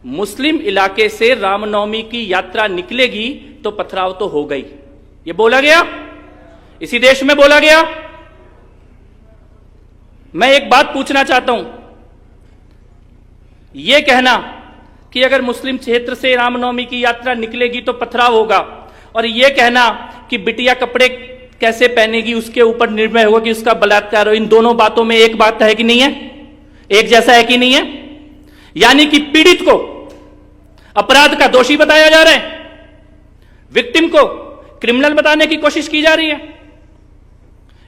मुस्लिम इलाके से रामनवमी की यात्रा निकलेगी तो पथराव तो हो गई। ये बोला गया, इसी देश में बोला गया। मैं एक बात पूछना चाहता हूं, यह कहना कि अगर मुस्लिम क्षेत्र से रामनवमी की यात्रा निकलेगी तो पथराव होगा, और यह कहना कि बिटिया कपड़े कैसे पहनेगी उसके ऊपर निर्भर होगा कि उसका बलात्कार हो, इन दोनों बातों में एक बात है कि नहीं है, एक जैसा है कि नहीं है? यानी कि पीड़ित को अपराध का दोषी बताया जा रहा है, विक्टिम को क्रिमिनल बताने की कोशिश की जा रही है।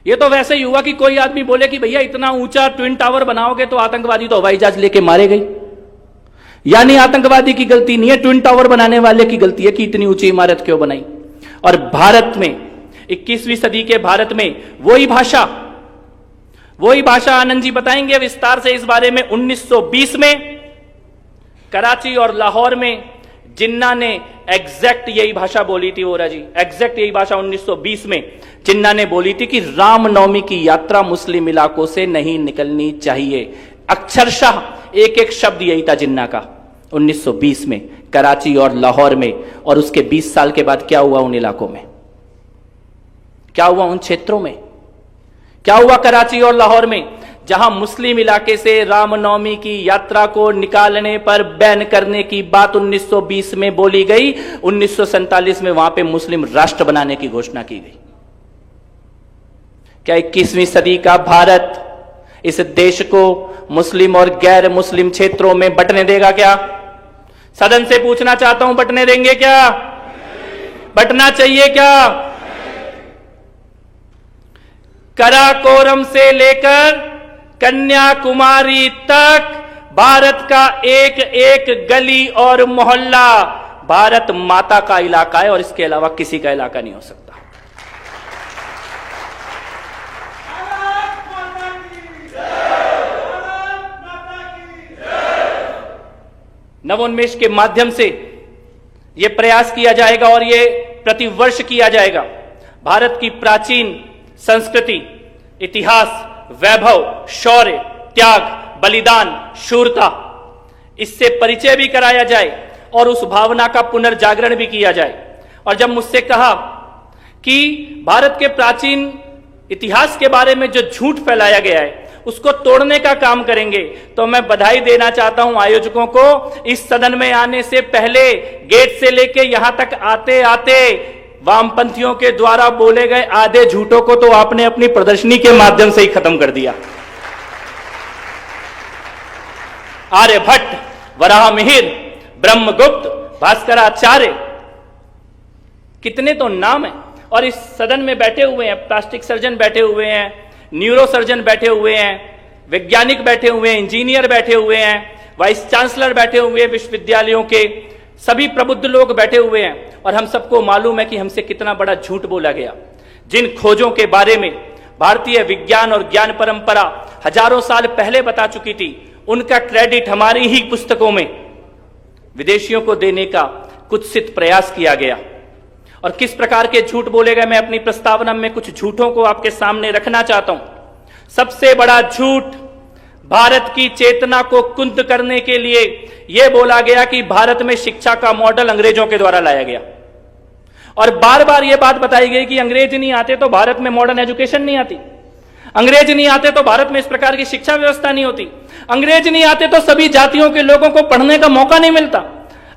यह तो वैसे ही हुआ कि कोई आदमी बोले कि भैया इतना ऊंचा ट्विन टावर बनाओगे तो आतंकवादी तो हवाई जहाज लेके मारे गए। यानी आतंकवादी की गलती नहीं है, ट्विन टावर बनाने वाले की गलती है कि इतनी ऊंची इमारत क्यों बनाई। और भारत में 21वीं सदी के भारत में वही भाषा आनंद जी बताएंगे विस्तार से इस बारे में। 1920 में कराची और लाहौर में जिन्ना ने एग्जैक्ट यही भाषा बोली थी, वोरा जी, एग्जैक्ट यही भाषा 1920 में जिन्ना ने बोली थी कि रामनवमी की यात्रा मुस्लिम इलाकों से नहीं निकलनी चाहिए। अक्षरशः एक एक शब्द यही था जिन्ना का 1920 में कराची और लाहौर में। और उसके 20 साल के बाद क्या हुआ उन इलाकों में, क्या हुआ उन क्षेत्रों में, क्या हुआ कराची और लाहौर में, जहां मुस्लिम इलाके से रामनवमी की यात्रा को निकालने पर बैन करने की बात 1920 में बोली गई। 1947 में वहां पे मुस्लिम राष्ट्र बनाने की घोषणा की गई। क्या 21वीं सदी का भारत इस देश को मुस्लिम और गैर मुस्लिम क्षेत्रों में बंटने देगा? क्या सदन से पूछना चाहता हूं, बंटने देंगे क्या? बंटना चाहिए क्या? कराकोरम से लेकर कन्याकुमारी तक भारत का एक एक गली और मोहल्ला भारत माता का इलाका है, और इसके अलावा किसी का इलाका नहीं हो सकता। नवोन्मेष के माध्यम से यह प्रयास किया जाएगा और यह प्रतिवर्ष किया जाएगा। भारत की प्राचीन संस्कृति, इतिहास, वैभव, शौर्य, त्याग, बलिदान, शूरता, इससे परिचय भी कराया जाए और उस भावना का पुनर्जागरण भी किया जाए। और जब मुझसे कहा कि भारत के प्राचीन इतिहास के बारे में जो झूठ फैलाया गया है उसको तोड़ने का काम करेंगे, तो मैं बधाई देना चाहता हूं आयोजकों को। इस सदन में आने से पहले गेट से लेके यहां तक आते आते वामपंथियों के द्वारा बोले गए आधे झूठों को तो आपने अपनी प्रदर्शनी के माध्यम से ही खत्म कर दिया। आर्यभट्ट, वराहमिहिर, ब्रह्मगुप्त, भास्कराचार्य, कितने तो नाम है। और इस सदन में बैठे हुए हैं प्लास्टिक सर्जन बैठे हुए हैं, न्यूरो सर्जन बैठे हुए हैं, वैज्ञानिक बैठे हुए हैं, इंजीनियर बैठे हुए हैं, वाइस चांसलर बैठे हुए हैं, विश्वविद्यालयों के सभी प्रबुद्ध लोग बैठे हुए हैं। और हम सबको मालूम है कि हमसे कितना बड़ा झूठ बोला गया। जिन खोजों के बारे में भारतीय विज्ञान और ज्ञान परंपरा हजारों साल पहले बता चुकी थी, उनका क्रेडिट हमारी ही पुस्तकों में विदेशियों को देने का कुत्सित प्रयास किया गया। और किस प्रकार के झूठ बोले गए, मैं अपनी प्रस्तावना में कुछ झूठों को आपके सामने रखना चाहता हूं। सबसे बड़ा झूठ, भारत की चेतना को कुंद करने के लिए यह बोला गया कि भारत में शिक्षा का मॉडल अंग्रेजों के द्वारा लाया गया। और बार बार यह बात बताई गई कि अंग्रेज नहीं आते तो भारत में मॉडर्न एजुकेशन नहीं आती, अंग्रेज नहीं आते तो भारत में इस प्रकार की शिक्षा व्यवस्था नहीं होती, अंग्रेज नहीं आते तो सभी जातियों के लोगों को पढ़ने का मौका नहीं मिलता,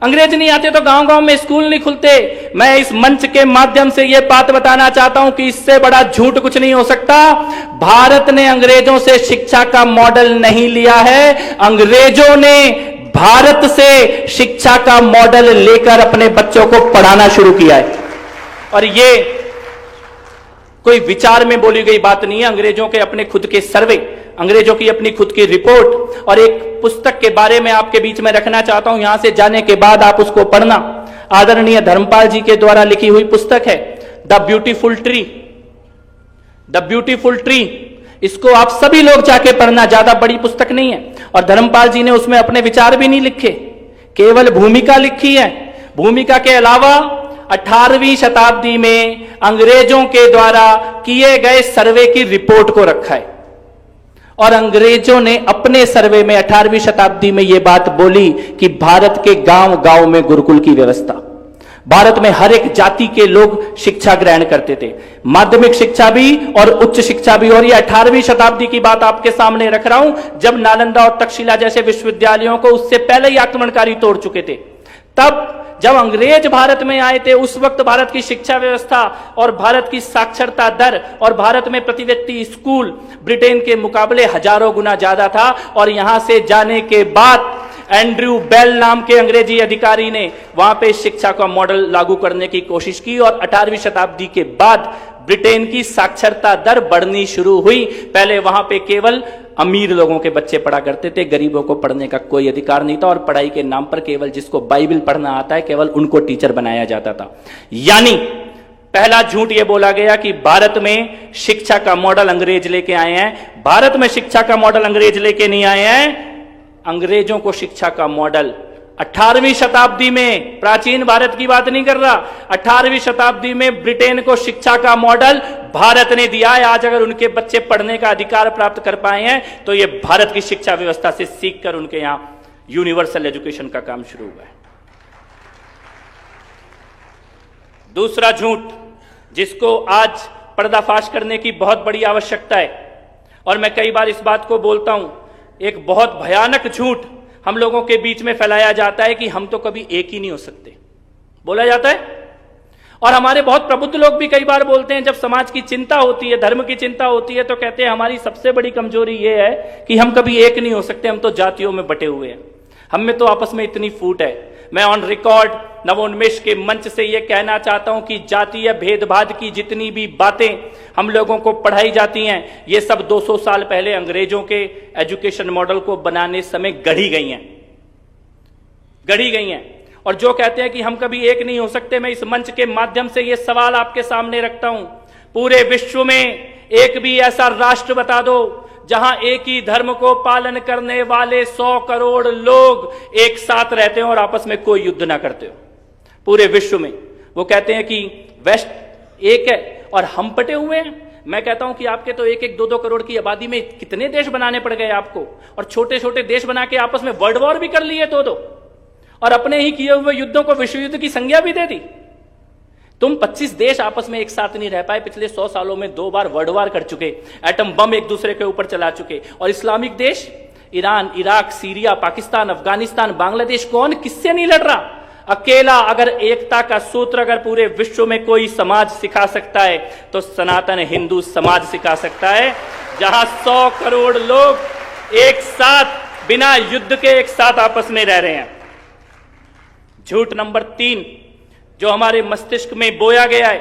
अंग्रेज नहीं आते तो गांव-गांव में स्कूल नहीं खुलते। मैं इस मंच के माध्यम से यह बात बताना चाहता हूं कि इससे बड़ा झूठ कुछ नहीं हो सकता। भारत ने अंग्रेजों से शिक्षा का मॉडल नहीं लिया है, अंग्रेजों ने भारत से शिक्षा का मॉडल लेकर अपने बच्चों को पढ़ाना शुरू किया है। और ये कोई विचार में बोली गई बात नहीं है। अंग्रेजों के अपने खुद के सर्वे, अंग्रेजों की अपनी खुद की रिपोर्ट और एक पुस्तक के बारे में आपके बीच में रखना चाहता हूं। यहां से जाने के बाद आप उसको पढ़ना। आदरणीय धर्मपाल जी के द्वारा लिखी हुई पुस्तक है the beautiful tree. The beautiful tree, इसको आप सभी लोग जाके पढ़ना, ज्यादा बड़ी पुस्तक नहीं है। और धर्मपाल जी ने उसमें अपने विचार भी नहीं लिखे, केवल भूमिका लिखी है। भूमिका के अलावा 18वीं शताब्दी में अंग्रेजों के द्वारा किए गए सर्वे की रिपोर्ट को रखा है। और अंग्रेजों ने अपने सर्वे में 18वीं शताब्दी में यह बात बोली कि भारत के गांव गांव में गुरुकुल की व्यवस्था, भारत में हर एक जाति के लोग शिक्षा ग्रहण करते थे, माध्यमिक शिक्षा भी और उच्च शिक्षा भी। और ये 18वीं शताब्दी की बात आपके सामने रख रहा हूं, जब नालंदा और तक्षशिला जैसे विश्वविद्यालयों को उससे पहले ही आक्रमणकारी तोड़ चुके थे। तब जब अंग्रेज भारत में आए थे, उस वक्त भारत की शिक्षा व्यवस्था और भारत की साक्षरता दर और भारत में प्रति व्यक्ति स्कूल ब्रिटेन के मुकाबले हजारों गुना ज्यादा था। और यहां से जाने के बाद एंड्रयू बेल नाम के अंग्रेजी अधिकारी ने वहां पे शिक्षा का मॉडल लागू करने की कोशिश की और 18वीं शताब्दी के बाद ब्रिटेन की साक्षरता दर बढ़नी शुरू हुई। पहले वहां पे केवल अमीर लोगों के बच्चे पढ़ा करते थे, गरीबों को पढ़ने का कोई अधिकार नहीं था और पढ़ाई के नाम पर केवल जिसको बाइबल पढ़ना आता है केवल उनको टीचर बनाया जाता था। यानी पहला झूठ यह बोला गया कि भारत में शिक्षा का मॉडल अंग्रेज लेके आए हैं। भारत में शिक्षा का मॉडल अंग्रेज लेके नहीं आए हैं, अंग्रेजों को शिक्षा का मॉडल 18वीं शताब्दी में, प्राचीन भारत की बात नहीं कर रहा, 18वीं शताब्दी में ब्रिटेन को शिक्षा का मॉडल भारत ने दिया है। आज अगर उनके बच्चे पढ़ने का अधिकार प्राप्त कर पाए हैं तो यह भारत की शिक्षा व्यवस्था से सीखकर उनके यहां यूनिवर्सल एजुकेशन का काम शुरू हुआ है। दूसरा झूठ जिसको आज पर्दाफाश करने की बहुत बड़ी आवश्यकता है और मैं कई बार इस बात को बोलता हूं, एक बहुत भयानक झूठ हम लोगों के बीच में फैलाया जाता है कि हम तो कभी एक ही नहीं हो सकते, बोला जाता है। और हमारे बहुत प्रबुद्ध लोग भी कई बार बोलते हैं, जब समाज की चिंता होती है, धर्म की चिंता होती है, तो कहते हैं हमारी सबसे बड़ी कमजोरी यह है कि हम कभी एक नहीं हो सकते, हम तो जातियों में बटे हुए हैं, हम में तो आपस में इतनी फूट है। मैं ऑन रिकॉर्ड नवोन्मेष के मंच से यह कहना चाहता हूं कि जातीय भेदभाव की जितनी भी बातें हम लोगों को पढ़ाई जाती हैं, ये सब 200 साल पहले अंग्रेजों के एजुकेशन मॉडल को बनाने समय गढ़ी गई हैं। और जो कहते हैं कि हम कभी एक नहीं हो सकते, मैं इस मंच के माध्यम से यह सवाल आपके सामने रखता हूं, पूरे विश्व में एक भी ऐसा राष्ट्र बता दो जहां एक ही धर्म को पालन करने वाले 100 करोड़ लोग एक साथ रहते हो और आपस में कोई युद्ध ना करते हो पूरे विश्व में। वो कहते हैं कि वेस्ट एक है और हम बटे हुए हैं। मैं कहता हूं कि आपके तो 1-1, 2-2 करोड़ की आबादी में कितने देश बनाने पड़ गए आपको, और छोटे छोटे देश बना के आपस में वर्ल्ड वॉर भी कर लिए दो, और अपने ही किए हुए युद्धों को विश्व युद्ध की संज्ञा भी दे दी। तुम 25 देश आपस में एक साथ नहीं रह पाए, पिछले 100 सालों में 2 बार वर्ल्ड वॉर कर चुके, एटम बम एक दूसरे के ऊपर चला चुके, और इस्लामिक देश Iran, Iraq, Syria, Pakistan, Afghanistan, Bangladesh, कौन किससे नहीं लड़ रहा। अकेला अगर एकता का सूत्र अगर पूरे विश्व में कोई समाज सिखा सकता है तो सनातन हिंदू समाज सिखा सकता है, जहां 100 करोड़ लोग एक साथ बिना युद्ध के एक साथ आपस में रह रहे हैं। झूठ नंबर 3 जो हमारे मस्तिष्क में बोया गया है,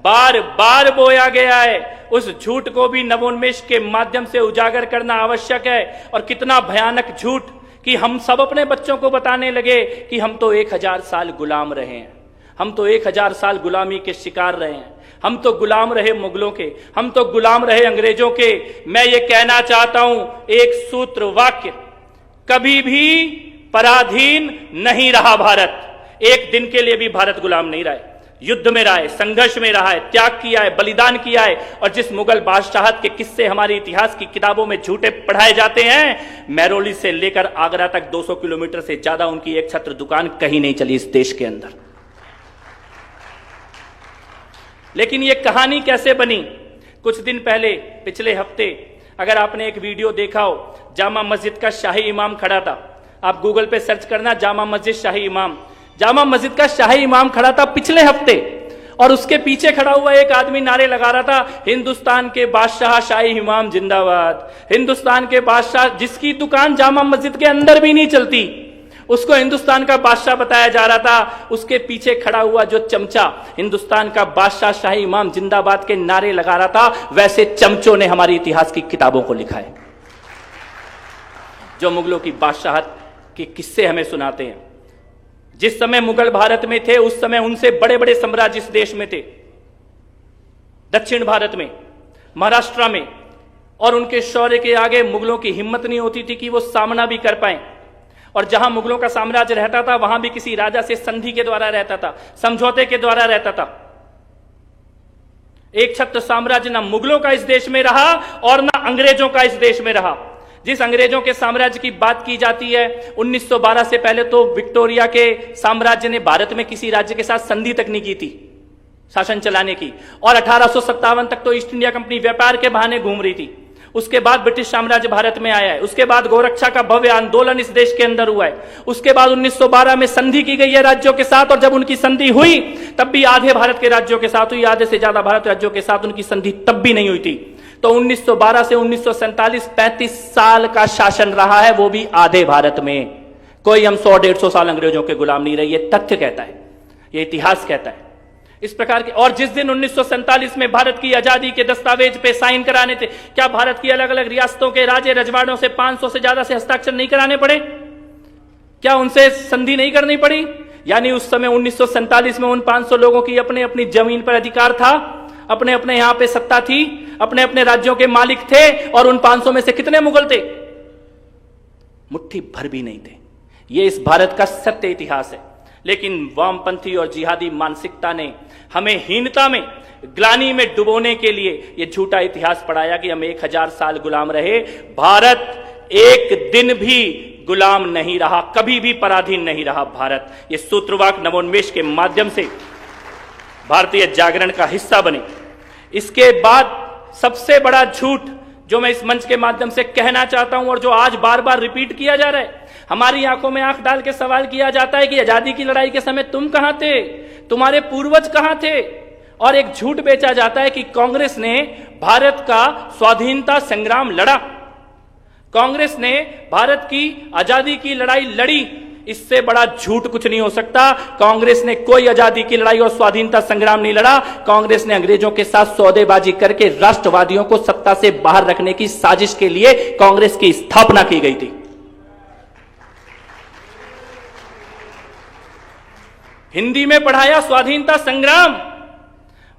बार बार बोया गया है, उस झूठ को भी नवोन्मेष के माध्यम से उजागर करना आवश्यक है। और कितना भयानक झूठ कि हम सब अपने बच्चों को बताने लगे कि हम तो 1000 साल गुलाम रहे हैं, हम तो 1000 साल गुलामी के शिकार रहे हैं, हम तो गुलाम रहे मुगलों के, हम तो गुलाम रहे अंग्रेजों के। मैं ये कहना चाहता हूं, एक सूत्र वाक्य, कभी भी पराधीन नहीं रहा भारत, एक दिन के लिए भी भारत गुलाम नहीं रहा है, युद्ध में रहा है, संघर्ष में रहा है, त्याग किया है, बलिदान किया है। और जिस मुगल बादशाहत के किस्से हमारी इतिहास की किताबों में झूठे पढ़ाए जाते हैं, महरौली से लेकर आगरा तक 200 किलोमीटर से ज्यादा उनकी एक छत्र दुकान कहीं नहीं चली इस देश के अंदर। लेकिन यह कहानी कैसे बनी? कुछ दिन पहले, पिछले हफ्ते, अगर आपने एक वीडियो देखा हो, जामा मस्जिद का शाही इमाम खड़ा था। आप गूगल पे सर्च करना जामा मस्जिद शाही इमाम, जामा मस्जिद का शाही इमाम खड़ा था पिछले हफ्ते, और उसके पीछे खड़ा हुआ एक आदमी नारे लगा रहा था, हिंदुस्तान के बादशाह शाही इमाम जिंदाबाद। हिंदुस्तान के बादशाह, जिसकी दुकान जामा मस्जिद के अंदर भी नहीं चलती, उसको हिंदुस्तान का बादशाह बताया जा रहा था। उसके पीछे खड़ा हुआ जो चमचा हिंदुस्तान का बादशाह शाही इमाम जिंदाबाद के नारे लगा रहा था, वैसे चमचों ने हमारी इतिहास की किताबों को लिखा है, जो मुगलों की बादशाहत के किस्से हमें सुनाते हैं। जिस समय मुगल भारत में थे, उस समय उनसे बड़े बड़े साम्राज्य इस देश में थे, दक्षिण भारत में, महाराष्ट्र में, और उनके शौर्य के आगे मुगलों की हिम्मत नहीं होती थी कि वो सामना भी कर पाए। और जहां मुगलों का साम्राज्य रहता था, वहां भी किसी राजा से संधि के द्वारा रहता था, समझौते के द्वारा रहता था। एक छत्र साम्राज्य ना मुगलों का इस देश में रहा और ना अंग्रेजों का इस देश में रहा। जिस अंग्रेजों के साम्राज्य की बात की जाती है, 1912 से पहले तो विक्टोरिया के साम्राज्य ने भारत में किसी राज्य के साथ संधि तक नहीं की थी शासन चलाने की, और 1857 तक तो ईस्ट इंडिया कंपनी व्यापार के बहाने घूम रही थी। उसके बाद ब्रिटिश साम्राज्य भारत में आया है, उसके बाद गोरक्षा का भव्य आंदोलन इस देश के अंदर हुआ है, उसके बाद 1912 में संधि की गई है राज्यों के साथ, और जब उनकी संधि हुई तब भी आधे भारत के राज्यों के साथ हुई, आधे से ज्यादा भारत राज्यों के साथ उनकी संधि तब भी नहीं हुई थी। तो 1912 से 1947 35 साल का शासन रहा है, वो भी आधे भारत में। कोई हम 100-150 साल अंग्रेजों के गुलाम नहीं रहे, ये तथ्य कहता है, ये इतिहास कहता है इस प्रकार के। और जिस दिन 1947 में भारत की आजादी के दस्तावेज पे साइन कराने थे, क्या भारत की अलग अलग रियासतों के राजे रजवाड़ों से 500 से ज्यादा से हस्ताक्षर नहीं कराने पड़े? क्या उनसे संधि नहीं करनी पड़ी? यानी उस समय 1947 में उन 500 लोगों की अपने अपनी जमीन पर अधिकार था, अपने अपने यहां पे सत्ता थी, अपने अपने राज्यों के मालिक थे, और उन 500 में से कितने मुगल थे? मुट्ठी भर भी नहीं थे। यह इस भारत का सत्य इतिहास है। लेकिन वामपंथी और जिहादी मानसिकता ने हमें हीनता में, ग्लानि में डुबोने के लिए यह झूठा इतिहास पढ़ाया कि हम 1000 साल गुलाम रहे। भारत एक दिन भी गुलाम नहीं रहा, कभी भी पराधीन नहीं रहा भारत। ये सूत्रवाक नवोन्मेष के माध्यम से भारतीय जागरण का हिस्सा बने। इसके बाद सबसे बड़ा झूठ जो मैं इस मंच के माध्यम से कहना चाहता हूं और जो आज बार बार रिपीट किया जा रहा है, हमारी आंखों में आंख डाल के सवाल किया जाता है कि आजादी की लड़ाई के समय तुम कहां थे, तुम्हारे पूर्वज कहां थे? और एक झूठ बेचा जाता है कि कांग्रेस ने भारत का स्वाधीनता संग्राम लड़ा, कांग्रेस ने भारत की आजादी की लड़ाई लड़ी। इससे बड़ा झूठ कुछ नहीं हो सकता। कांग्रेस ने कोई आजादी की लड़ाई और स्वाधीनता संग्राम नहीं लड़ा। कांग्रेस ने अंग्रेजों के साथ सौदेबाजी करके राष्ट्रवादियों को सत्ता से बाहर रखने की साजिश के लिए कांग्रेस की स्थापना की गई थी। हिंदी में पढ़ाया स्वाधीनता संग्राम,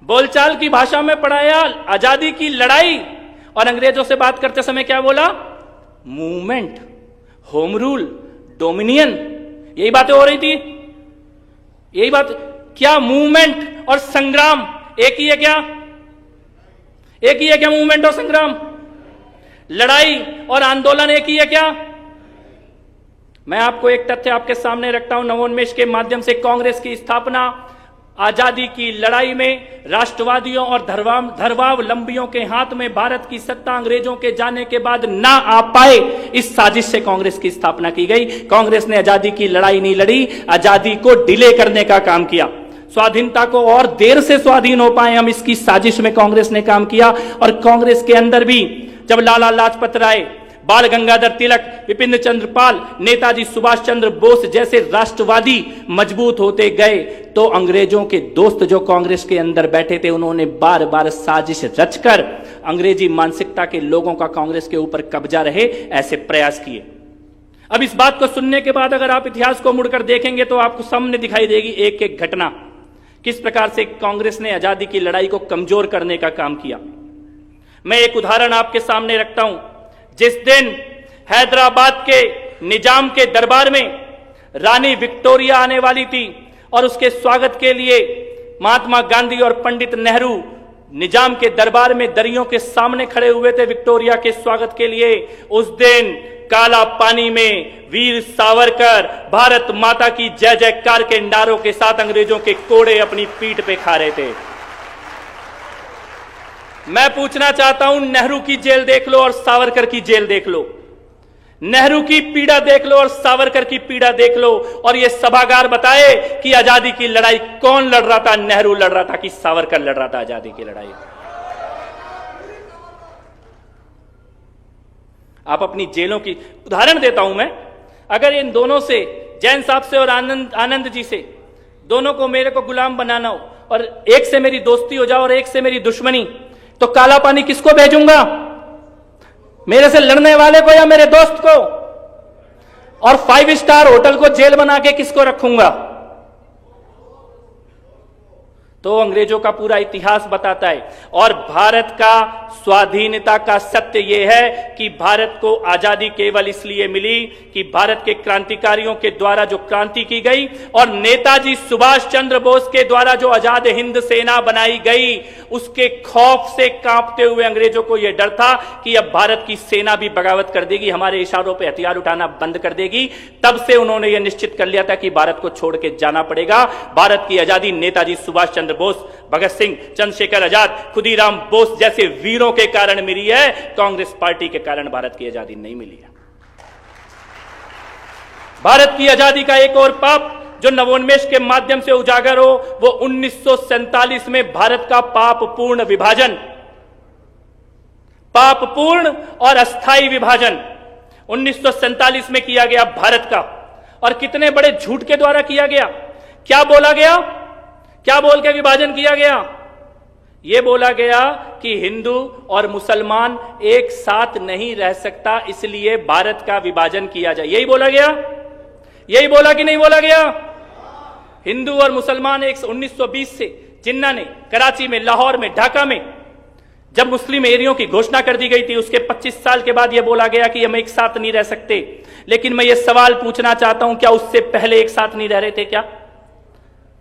बोलचाल की भाषा में पढ़ाया आजादी की लड़ाई, और अंग्रेजों से बात करते समय क्या बोला? Movement, home rule, dominion. यही बातें हो रही थी, यही बात। क्या मूवमेंट और संग्राम एक ही है क्या? एक ही है क्या मूवमेंट और संग्राम? लड़ाई और आंदोलन एक ही है क्या? मैं आपको एक तथ्य आपके सामने रखता हूं नवोन्मेष के माध्यम से। कांग्रेस की स्थापना आजादी की लड़ाई में राष्ट्रवादियों और धर्मावलंबियों के हाथ में भारत की सत्ता अंग्रेजों के जाने के बाद ना आ पाए, इस साजिश से कांग्रेस की स्थापना की गई। कांग्रेस ने आजादी की लड़ाई नहीं लड़ी, आजादी को डिले करने का काम किया। स्वाधीनता को और देर से स्वाधीन हो पाए हम, इसकी साजिश में कांग्रेस ने काम किया। और कांग्रेस के अंदर भी जब लाला लाजपत राय, बाल गंगाधर तिलक, विपिन चंद्र पाल, नेताजी सुभाष चंद्र बोस जैसे राष्ट्रवादी मजबूत होते गए, तो अंग्रेजों के दोस्त जो कांग्रेस के अंदर बैठे थे, उन्होंने बार बार साजिश रचकर अंग्रेजी मानसिकता के लोगों का कांग्रेस के ऊपर कब्जा रहे, ऐसे प्रयास किए। अब इस बात को सुनने के बाद अगर आप इतिहास को मुड़कर देखेंगे तो आपको सामने दिखाई देगी एक एक घटना, किस प्रकार से कांग्रेस ने आजादी की लड़ाई को कमजोर करने का काम किया। मैं एक उदाहरण आपके सामने रखता हूं। जिस दिन हैदराबाद के निजाम के दरबार में रानी विक्टोरिया आने वाली थी और उसके स्वागत के लिए महात्मा गांधी और पंडित नेहरू निजाम के दरबार में दरियों के सामने खड़े हुए थे विक्टोरिया के स्वागत के लिए, उस दिन काला पानी में वीर सावरकर भारत माता की जय जयकार के नारों के साथ अंग्रेजों के कोड़े अपनी पीठ पे खा रहे थे। मैं पूछना चाहता हूं, नेहरू की जेल देख लो और सावरकर की जेल देख लो, नेहरू की पीड़ा देख लो और सावरकर की पीड़ा देख लो, और यह सभागार बताए कि आजादी की लड़ाई कौन लड़ रहा था, नेहरू लड़ रहा था कि सावरकर लड़ रहा था आजादी की लड़ाई। आप अपनी जेलों की उदाहरण देता हूं मैं। अगर इन दोनों से, जैन साहब से और आनंद जी से, दोनों को मेरे को गुलाम बनाना हो और एक से मेरी दोस्ती हो जाए और एक से मेरी दुश्मनी, तो काला पानी किसको भेजूंगा? मेरे से लड़ने वाले को या मेरे दोस्त को? और 5 स्टार होटल को जेल बना के किसको रखूंगा? तो अंग्रेजों का पूरा इतिहास बताता है। और भारत का स्वाधीनता का सत्य यह है कि भारत को आजादी केवल इसलिए मिली कि भारत के क्रांतिकारियों के द्वारा जो क्रांति की गई और नेताजी सुभाष चंद्र बोस के द्वारा जो आजाद हिंद सेना बनाई गई उसके खौफ से कांपते हुए अंग्रेजों को यह डर था कि अब भारत की सेना भी बगावत कर देगी, हमारे इशारों पे हथियार उठाना बंद कर देगी। तब से उन्होंने यह निश्चित कर लिया था कि भारत को छोड़ के जाना पड़ेगा। भारत की आजादी नेताजी सुभाष चंद्र बोस, भगत सिंह, चंद्रशेखर आजाद, खुदीराम बोस जैसे वीरों के कारण मिली है, कांग्रेस पार्टी के कारण भारत की आजादी नहीं मिली है। भारत की आजादी का एक और पाप जो नवोन्मेष के माध्यम से उजागर हो, वो 1947 में भारत का पापपूर्ण विभाजन, पापपूर्ण और अस्थायी विभाजन 1947 में किया गया भारत का। और कितने बड़े झूठ के द्वारा किया गया। क्या बोला गया, क्या बोल के विभाजन किया गया? यह बोला गया कि हिंदू और मुसलमान एक साथ नहीं रह सकता, इसलिए भारत का विभाजन किया जाए। यही बोला गया, यही बोला कि नहीं बोला गया? हिंदू और मुसलमान 1920 से जिन्ना ने कराची में, लाहौर में, ढाका में जब मुस्लिम एरियों की घोषणा कर दी गई थी, उसके 25 साल के बाद यह बोला गया कि हम एक साथ नहीं रह सकते। लेकिन मैं यह सवाल पूछना चाहता हूं, क्या उससे पहले एक साथ नहीं रह रहे थे? क्या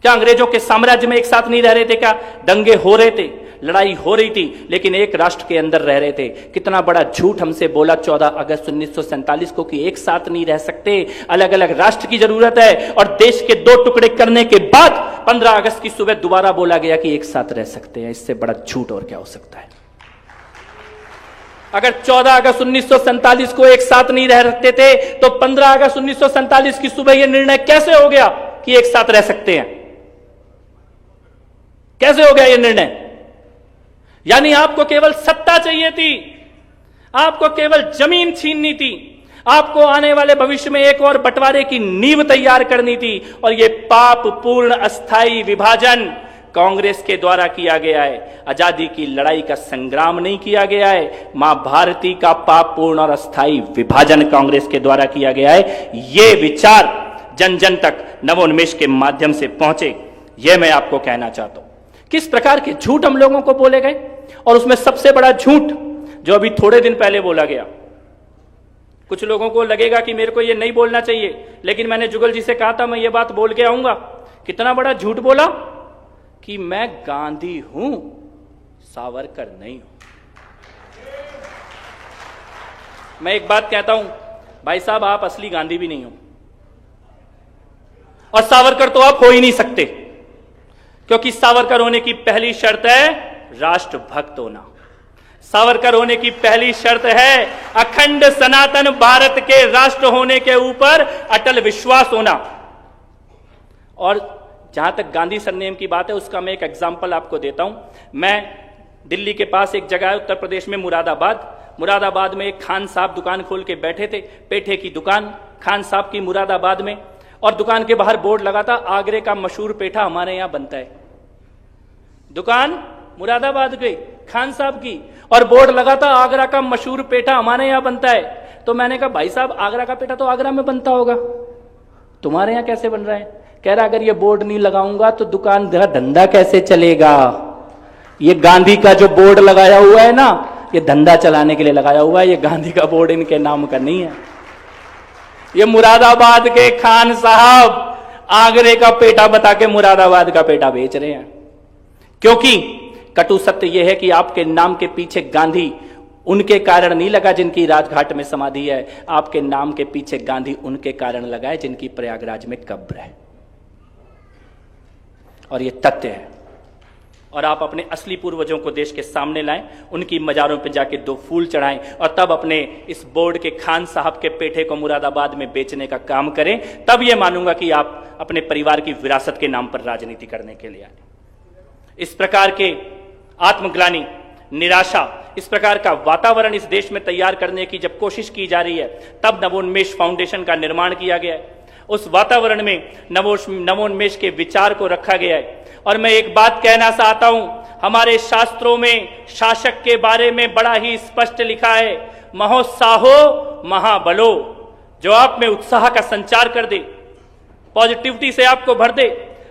अंग्रेजों के साम्राज्य में एक साथ नहीं रह रहे थे? क्या दंगे हो रहे थे, लड़ाई हो रही थी, लेकिन एक राष्ट्र के अंदर रह रहे थे? कितना बड़ा झूठ हमसे बोला 14 अगस्त 1947 को कि एक साथ नहीं रह सकते, अलग अलग राष्ट्र की जरूरत है। और देश के दो टुकड़े करने के बाद 15 अगस्त की सुबह दोबारा बोला गया कि एक साथ रह सकते हैं। इससे बड़ा झूठ और क्या हो सकता है? अगर 14 अगस्त 1947 को एक साथ नहीं रह सकते थे, तो 15 अगस्त 1947 की सुबह यह निर्णय कैसे हो गया कि एक साथ रह सकते हैं? कैसे हो गया यह निर्णय? यानी आपको केवल सत्ता चाहिए थी, आपको केवल जमीन छीननी थी, आपको आने वाले भविष्य में एक और बंटवारे की नींव तैयार करनी थी। और यह पापपूर्ण अस्थायी विभाजन कांग्रेस के द्वारा किया गया है। आजादी की लड़ाई का संग्राम नहीं किया गया है, मां भारती का पापपूर्ण और अस्थायी विभाजन कांग्रेस के द्वारा किया गया है। यह विचार जन जन तक नवोन्मेष के माध्यम से पहुंचे, यह मैं आपको कहना चाहता हूं। किस प्रकार के झूठ हम लोगों को बोले गए, और उसमें सबसे बड़ा झूठ जो अभी थोड़े दिन पहले बोला गया। कुछ लोगों को लगेगा कि मेरे को यह नहीं बोलना चाहिए, लेकिन मैंने जुगल जी से कहा था मैं ये बात बोल के आऊंगा। कितना बड़ा झूठ बोला कि मैं गांधी हूं, सावरकर नहीं हूं। मैं एक बात कहता हूं, भाई साहब आप असली गांधी भी नहीं हो, और सावरकर तो आप हो ही नहीं सकते, क्योंकि सावरकर होने की पहली शर्त है राष्ट्रभक्त होना। सावरकर होने की पहली शर्त है अखंड सनातन भारत के राष्ट्र होने के ऊपर अटल विश्वास होना। और जहां तक गांधी सरनेम की बात है, उसका मैं एक एग्जांपल आपको देता हूं। मैं दिल्ली के पास एक जगह है उत्तर प्रदेश में, मुरादाबाद में एक खान साहब दुकान खोल के बैठे थे, पेठे की दुकान खान साहब की मुरादाबाद में। और दुकान के बाहर बोर्ड लगा था, आगरे का मशहूर पेठा हमारे यहां बनता है। दुकान मुरादाबाद के खान साहब की, और बोर्ड लगा था आगरा का मशहूर पेठा हमारे यहां बनता है। तो मैंने कहा भाई साहब आगरा का पेठा तो आगरा में बनता होगा, तुम्हारे यहां कैसे बन रहा है? कह रहा अगर ये बोर्ड नहीं लगाऊंगा तो दुकान का धंधा कैसे चलेगा? ये गांधी का जो बोर्ड लगाया हुआ है ना, ये धंधा चलाने के लिए लगाया हुआ है, ये गांधी का बोर्ड इनके नाम का नहीं है। ये मुरादाबाद के खान साहब आगरे का पेठा बता के मुरादाबाद का पेठा बेच रहे हैं। क्योंकि कटु सत्य यह है कि आपके नाम के पीछे गांधी उनके कारण नहीं लगा जिनकी राजघाट में समाधि है, आपके नाम के पीछे गांधी उनके कारण लगा है जिनकी प्रयागराज में कब्र है। और यह तथ्य है। और आप अपने असली पूर्वजों को देश के सामने लाएं, उनकी मजारों पर जाके 2 फूल चढ़ाएं, और तब अपने इस बोर्ड के खान साहब के पेठे को मुरादाबाद में बेचने का काम करें। तब यह मानूंगा कि आप अपने परिवार की विरासत के नाम पर राजनीति करने के लिए आए। इस प्रकार के आत्मग्लानि, निराशा, इस प्रकार का वातावरण इस देश में तैयार करने की जब कोशिश की जा रही है, तब नवोन्मेष फाउंडेशन का निर्माण किया गया है। उस वातावरण में नवोन्मेष के विचार को रखा गया है। और मैं एक बात कहना चाहता हूं, हमारे शास्त्रों में शासक के बारे में बड़ा ही स्पष्ट लिखा है, महोत्साहो महाबलो, जो आप में उत्साह का संचार कर दे, पॉजिटिविटी से आपको भर दे,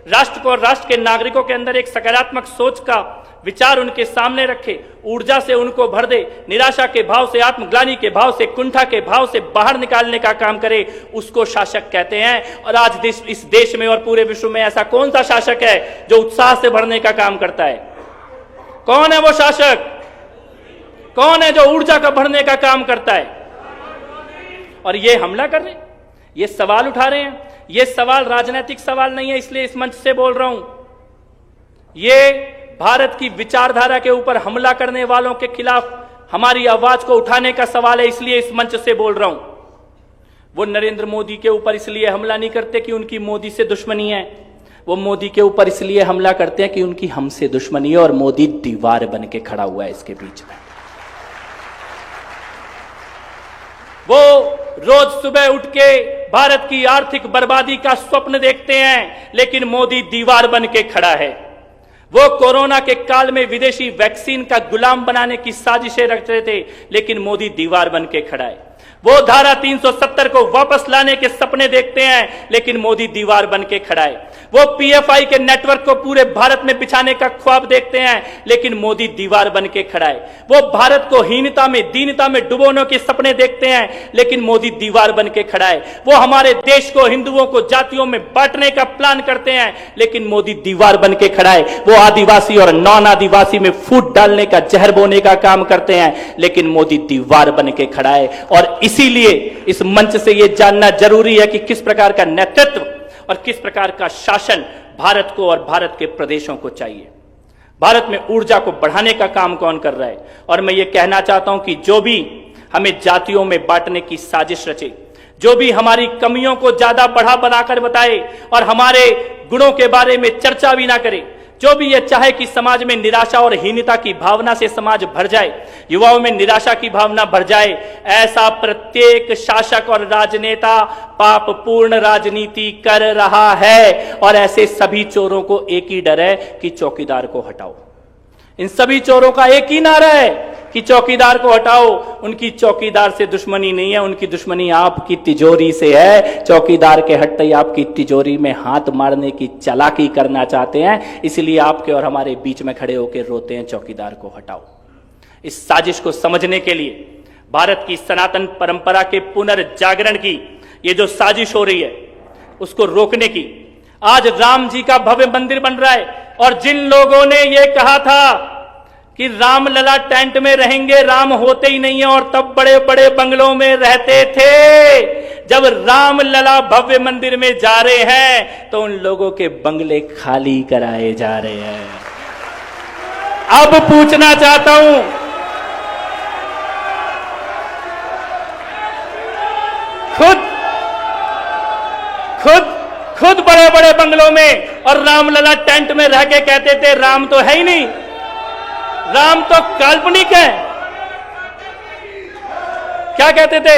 राष्ट्र को और राष्ट्र के नागरिकों के अंदर एक सकारात्मक सोच का विचार उनके सामने रखे, ऊर्जा से उनको भर दे, निराशा के भाव से, आत्मग्लानि के भाव से, कुंठा के भाव से बाहर निकालने का काम करे, उसको शासक कहते हैं। और आज इस देश में और पूरे विश्व में ऐसा कौन सा शासक है जो उत्साह से भरने का काम करता है? कौन है वो शासक? कौन है जो ऊर्जा का बढ़ने का काम करता है? और ये हमला कर रहे हैं, ये सवाल उठा रहे हैं। ये सवाल राजनीतिक सवाल नहीं है, इसलिए इस मंच से बोल रहा हूं। ये भारत की विचारधारा के ऊपर हमला करने वालों के खिलाफ हमारी आवाज को उठाने का सवाल है, इसलिए इस मंच से बोल रहा हूं। वो नरेंद्र मोदी के ऊपर इसलिए हमला नहीं करते कि उनकी मोदी से दुश्मनी है, वो मोदी के ऊपर इसलिए हमला करते हैं कि उनकी हमसे दुश्मनी है और मोदी दीवार बन के खड़ा हुआ है इसके बीच में। वो रोज सुबह उठ के भारत की आर्थिक बर्बादी का स्वप्न देखते हैं, लेकिन मोदी दीवार बन के खड़ा है। वो कोरोना के काल में विदेशी वैक्सीन का गुलाम बनाने की साजिशें रच रहे थे, लेकिन मोदी दीवार बन के खड़ा है। वो धारा 370 को वापस लाने के सपने देखते हैं, लेकिन मोदी दीवार बन के खड़ा है। वो पीएफआई के नेटवर्क को पूरे भारत में बिछाने का ख्वाब देखते हैं, लेकिन मोदी दीवार बन के खड़ा है। वो भारत को हीनता में, दीनता में डुबोने के सपने देखते हैं, लेकिन मोदी दीवार बन के खड़ा है। वो हमारे देश को, हिंदुओं को जातियों में बांटने का प्लान करते हैं, लेकिन मोदी दीवार बन के खड़ा है। वो आदिवासी और नॉन आदिवासी में फूट डालने का, जहर बोने का काम करते हैं, लेकिन मोदी दीवार बन के खड़ा है। और इसीलिए इस मंच से यह जानना जरूरी है कि किस प्रकार का नेतृत्व और किस प्रकार का शासन भारत को और भारत के प्रदेशों को चाहिए। भारत में ऊर्जा को बढ़ाने का काम कौन कर रहा है? और मैं ये कहना चाहता हूं कि जो भी हमें जातियों में बांटने की साजिश रचे, जो भी हमारी कमियों को ज्यादा बढ़ा बनाकर बताए और हमारे गुणों के बारे में चर्चा भी ना करे, जो भी ये चाहे कि समाज में निराशा और हीनता की भावना से समाज भर जाए, युवाओं में निराशा की भावना भर जाए, ऐसा प्रत्येक शासक और राजनेता पापपूर्ण राजनीति कर रहा है। और ऐसे सभी चोरों को एक ही डर है कि चौकीदार को हटाओ। इन सभी चोरों का एक ही नारा है कि चौकीदार को हटाओ। उनकी चौकीदार से दुश्मनी नहीं है, उनकी दुश्मनी आपकी तिजोरी से है। चौकीदार के हटते ही आपकी तिजोरी में हाथ मारने की चालाकी करना चाहते हैं, इसलिए आपके और हमारे बीच में खड़े होकर रोते हैं, चौकीदार को हटाओ। इस साजिश को समझने के लिए भारत की सनातन परंपरा के पुनर्जागरण की ये जो साजिश हो रही है, उसको रोकने की आज राम जी का भव्य मंदिर बन रहा है। और जिन लोगों ने ये कहा था कि रामलला टेंट में रहेंगे, राम होते ही नहीं है और तब बड़े बड़े बंगलों में रहते थे, जब रामलला भव्य मंदिर में जा रहे हैं तो उन लोगों के बंगले खाली कराए जा रहे हैं। अब पूछना चाहता हूं, खुद बड़े बड़े बंगलों में और रामलला टेंट में रह के कहते थे राम तो है ही नहीं, राम तो काल्पनिक है। क्या कहते थे?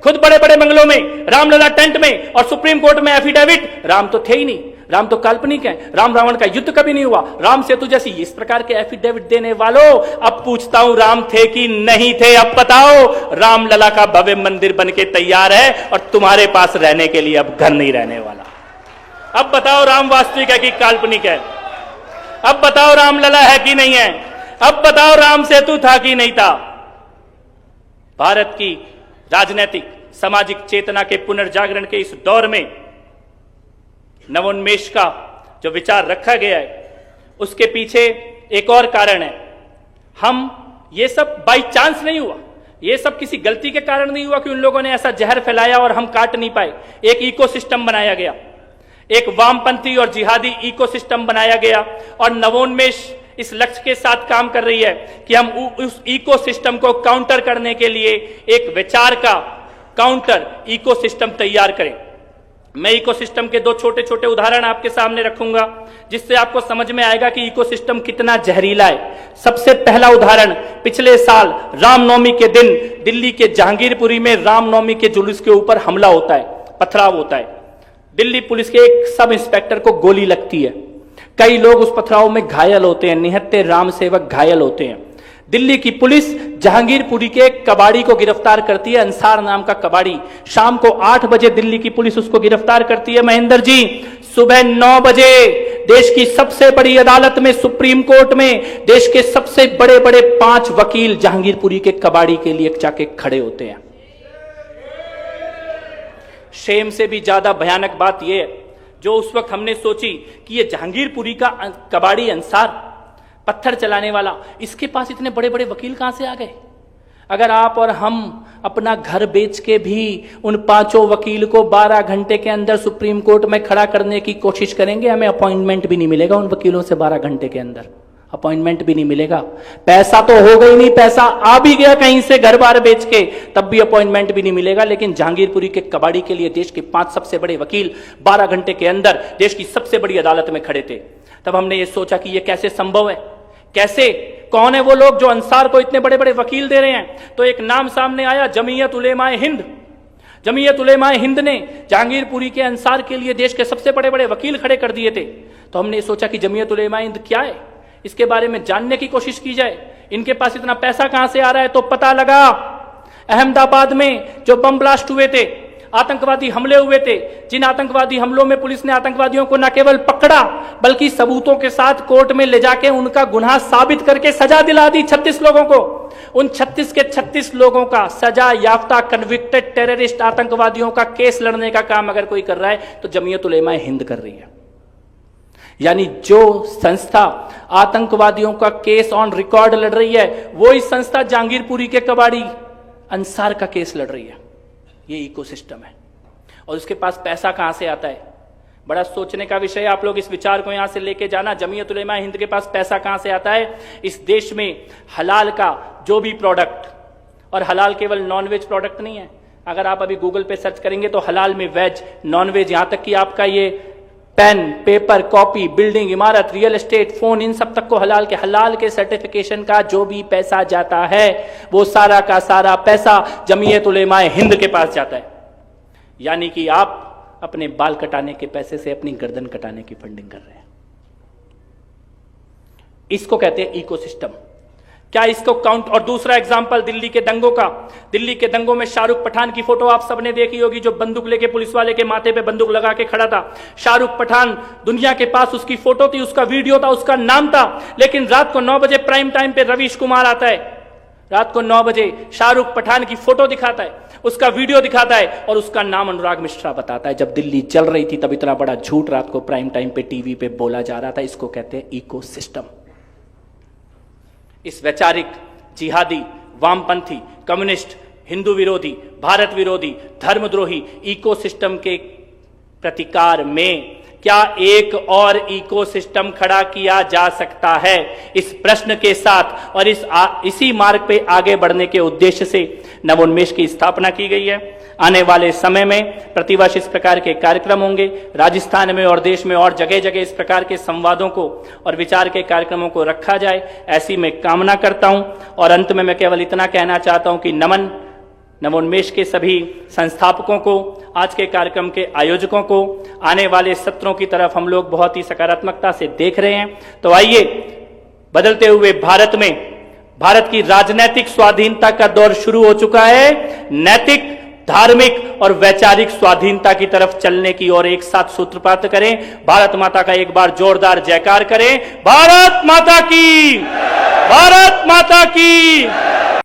खुद बड़े बड़े बंगलों में, रामलला टेंट में, और सुप्रीम कोर्ट में एफिडेविट, राम तो थे ही नहीं, राम तो काल्पनिक है, राम रावण का युद्ध कभी नहीं हुआ, राम सेतु जैसी इस प्रकार के एफिडेविट देने वालों, अब पूछता हूं राम थे कि नहीं थे? अब बताओ। रामलला का भव्य मंदिर बन के तैयार है और तुम्हारे पास रहने के लिए अब घर नहीं रहने वाला। अब बताओ राम वास्तविक है कि काल्पनिक है? अब बताओ रामलला है कि नहीं है? अब बताओ राम सेतु था कि नहीं था? भारत की राजनीतिक सामाजिक चेतना के पुनर्जागरण के इस दौर में नवोन्मेष का जो विचार रखा गया है, उसके पीछे एक और कारण है। हम ये सब बाई चांस नहीं हुआ, ये सब किसी गलती के कारण नहीं हुआ कि उन लोगों ने ऐसा जहर फैलाया और हम काट नहीं पाए। एक इकोसिस्टम बनाया गया, एक वामपंथी और जिहादी इकोसिस्टम बनाया गया, और नवोन्मेष इस लक्ष्य के साथ काम कर रही है कि हम उस इकोसिस्टम को काउंटर करने के लिए एक विचार का काउंटर इकोसिस्टम तैयार करें। मैं इकोसिस्टम के दो छोटे छोटे उदाहरण आपके सामने रखूंगा, जिससे आपको समझ में आएगा कि इकोसिस्टम कितना जहरीला है। सबसे पहला उदाहरण, पिछले साल रामनवमी के दिन दिल्ली के जहांगीरपुरी में रामनवमी के जुलूस के ऊपर हमला होता है, पथराव होता है। दिल्ली पुलिस के एक सब इंस्पेक्टर को गोली लगती है, कई लोग उस पथराव में घायल होते हैं, निहत्थे राम सेवक घायल होते हैं। दिल्ली की पुलिस जहांगीरपुरी के कबाड़ी को गिरफ्तार करती है, अंसार नाम का कबाड़ी। शाम को 8 बजे दिल्ली की पुलिस उसको गिरफ्तार करती है महेंद्र जी। सुबह 9 बजे देश की सबसे बड़ी अदालत में, सुप्रीम कोर्ट में, देश के सबसे बड़े बड़े 5 वकील जहांगीरपुरी के कबाड़ी के लिए जाके खड़े होते हैं। शेम से भी ज्यादा भयानक बात यह है, जो उस वक्त हमने सोची कि यह जहांगीरपुरी का कबाड़ी अंसार पत्थर चलाने वाला, इसके पास इतने बड़े बड़े वकील कहां से आ गए? अगर आप और हम अपना घर बेच के भी उन 5 वकील को 12 घंटे के अंदर सुप्रीम कोर्ट में खड़ा करने की कोशिश करेंगे, हमें अपॉइंटमेंट भी नहीं मिलेगा उन वकीलों से। 12 घंटे के अंदर अपॉइंटमेंट भी नहीं मिलेगा। पैसा तो होगा ही नहीं, पैसा आ भी गया कहीं से घर बार बेच के, तब भी अपॉइंटमेंट भी नहीं मिलेगा। लेकिन जहांगीरपुरी के कबाड़ी के लिए देश के 5 सबसे बड़े वकील 12 घंटे के अंदर देश की सबसे बड़ी अदालत में खड़े थे। तब हमने ये सोचा कि ये कैसे संभव है, कैसे, कौन है वो लोग जो अंसार को इतने बड़े बड़े वकील दे रहे हैं? तो एक नाम सामने आया, जमीयत उलेमाए हिंद। जमीयत उलेमाए हिंद ने जहांगीरपुरी के अंसार के लिए देश के सबसे बड़े बड़े वकील खड़े कर दिए थे। तो हमने सोचा कि जमीयत उलेमाए हिंद क्या है, इसके बारे में जानने की कोशिश की जाए। इनके पास इतना पैसा कहां से आ रहा है? तो पता लगा, अहमदाबाद में जो बम ब्लास्ट हुए थे, आतंकवादी हमले हुए थे, जिन आतंकवादी हमलों में पुलिस ने आतंकवादियों को न केवल पकड़ा बल्कि सबूतों के साथ कोर्ट में ले जाके उनका गुनाह साबित करके सजा दिला दी 36 लोगों को। उन 36 के 36 लोगों का सजा याफ्ता कन्विक्टेड टेररिस्ट आतंकवादियों का केस लड़ने का काम अगर कोई कर रहा है तो जमीयत उलेमाए हिंद कर रही है। यानी जो संस्था आतंकवादियों का केस ऑन रिकॉर्ड लड़ रही है, वो इस संस्था जहांगीरपुरी के कबाड़ी अंसार का केस लड़ रही है। ये इकोसिस्टम है। और उसके पास पैसा कहां से आता है? बड़ा सोचने का विषय है। आप लोग इस विचार को यहां से लेके जाना, जमीयत उलेमाए हिंद के पास पैसा कहां से आता है? इस देश में हलाल का जो भी प्रोडक्ट, और हलाल केवल नॉनवेज प्रोडक्ट नहीं है, अगर आप अभी गूगल पे सर्च करेंगे तो हलाल में वेज, नॉनवेज, यहां तक कि आपका ये पेन, पेपर, कॉपी, बिल्डिंग, इमारत, रियल एस्टेट, फोन, इन सब तक को हलाल के सर्टिफिकेशन का जो भी पैसा जाता है वो सारा का सारा पैसा जमीयत उलेमाए हिंद के पास जाता है। यानी कि आप अपने बाल कटाने के पैसे से अपनी गर्दन कटाने की फंडिंग कर रहे हैं। इसको कहते हैं इकोसिस्टम। क्या इसको काउंट? और दूसरा एग्जाम्पल दिल्ली के दंगों का। दिल्ली के दंगों में शाहरुख पठान की फोटो आप सबने देखी होगी, जो बंदूक लेके पुलिस वाले के माथे पे बंदूक लगा के खड़ा था। शाहरुख पठान, दुनिया के पास उसकी फोटो थी, उसका वीडियो था, उसका नाम था। लेकिन रात को 9 बजे प्राइम टाइम पे रवीश कुमार आता है, रात को 9 बजे शाहरुख पठान की फोटो दिखाता है, उसका वीडियो दिखाता है और उसका नाम अनुराग मिश्रा बताता है। जब दिल्ली जल रही थी तब इतना बड़ा झूठ रात को प्राइम टाइम पे टीवी पे बोला जा रहा था। इसको कहते हैं इकोसिस्टम। इस वैचारिक, जिहादी, वामपंथी, कम्युनिस्ट, हिंदू विरोधी, भारत विरोधी, धर्मद्रोही इकोसिस्टम के प्रतिकार में क्या एक और इकोसिस्टम खड़ा किया जा सकता है? इस प्रश्न के साथ और इसी मार्ग पे आगे बढ़ने के उद्देश्य से नवोन्मेष की स्थापना की गई है। आने वाले समय में प्रतिवर्ष इस प्रकार के कार्यक्रम होंगे। राजस्थान में और देश में और जगह जगह इस प्रकार के संवादों को और विचार के कार्यक्रमों को रखा जाए, ऐसी मैं कामना करता हूं। और अंत में मैं केवल इतना कहना चाहता हूं कि नमन नवोन्मेष के सभी संस्थापकों को, आज के कार्यक्रम के आयोजकों को। आने वाले सत्रों की तरफ हम लोग बहुत ही सकारात्मकता से देख रहे हैं। तो आइए, बदलते हुए भारत में भारत की राजनीतिक स्वाधीनता का दौर शुरू हो चुका है। नैतिक, धार्मिक और वैचारिक स्वाधीनता की तरफ चलने की और एक साथ सूत्रपात करें। भारत माता का एक बार जोरदार जयकार करें। भारत माता की, भारत माता की।